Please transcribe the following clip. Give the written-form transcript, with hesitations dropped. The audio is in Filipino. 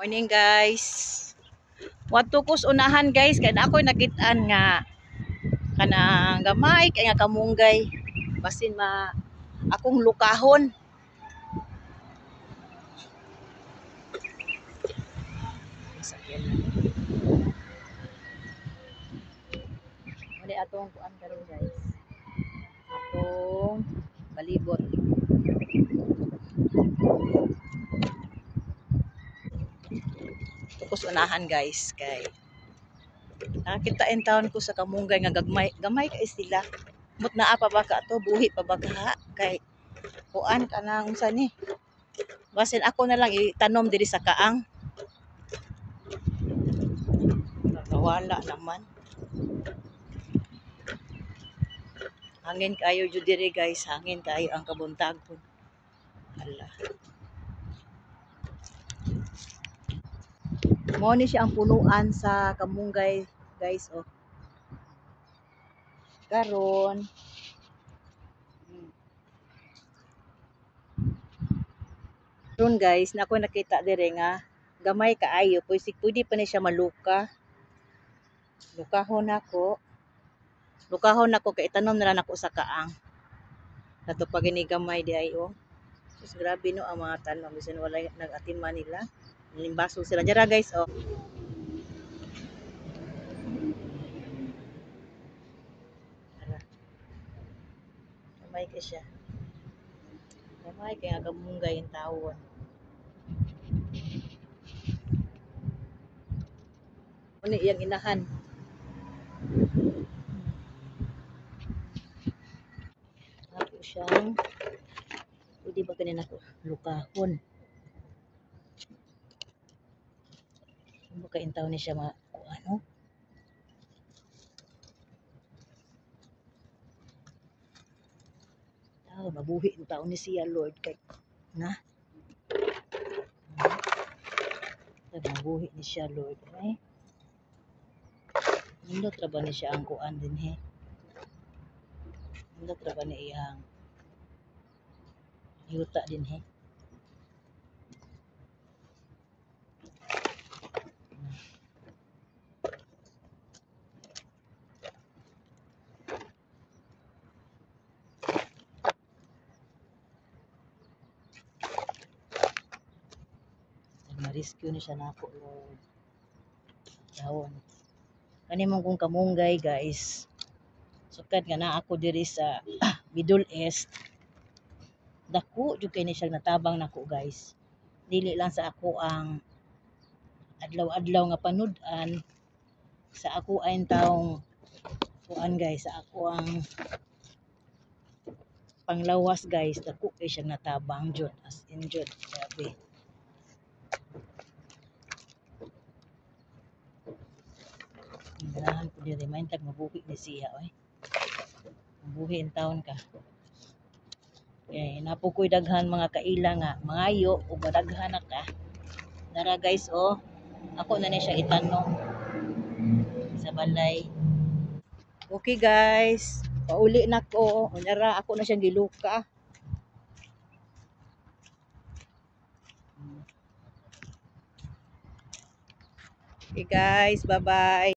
Morning guys. Wato ko sa unahan guys kay na ako nakitaan nga kanang gamay kay nga kamunggay basin ma akong lukahon. Sakyan. Mali atong kuan karon guys. Atong palibot. Tukos unahan guys kay nakita in town ko sa kamunggay nga gamay kay sila. Mut naa pa ba ka to buhi pa ba ka kay kuan kanang unsa ni. Basin ako na lang itanom diri sa kaang. Wala naman. Hangin kayo jud diri guys, hangin kayo ang kabuntagon. Hala. Mo ni siya ang punuan sa kamunggay guys oh. Karon Karon guys, na ako nakita dire nga gamay kaayo, pwede pa ni siya maluka. Lukahon ako kay itanom na lang ako sa kaang. Nato pa gini gamay di ay oh. Sus grabe no ang mga tanom bisan wala nag-atiman nila. Limbaso sila dira guys oh. Gamay ka siya. Gamay kaya kamunggay yung tawon. Ano iyang inahan? Ako siyang pwede ba ganun ako lukahon? Baka intaw ni siya ano? Mabuhi yung taon ni siya Lord kay na mabuhi ni siya Lord eh. Nindot ra ba ni siya ang kuan din he? Nindot ra ba ni iyang yuta din he? Ma-rescue ni siya nako Lord. Dawon. Kani mong kung kamunggay guys. Sukad nga na ako diri sa Middle East. Dako jud kay ni siya natabang nako guys. Dili lang sa ako ang adlaw-adlaw nga panud-an sa ako ay taong kuan guys, sa ako ang panglawas guys, dako kay siya natabang jud as in jud. Grabe. Ganahan ko diri man tag mabuhi ni siya oy. Mabuhi in taon ka. Okay, napo ko'y daghan mga kaila nga mangayo ug madaghan na ka. Dara guys oh. Ako na ni siya itanong sa balay. Okay guys, pauli na ko. Unyara ako na siyang giluka. Okay guys, bye-bye.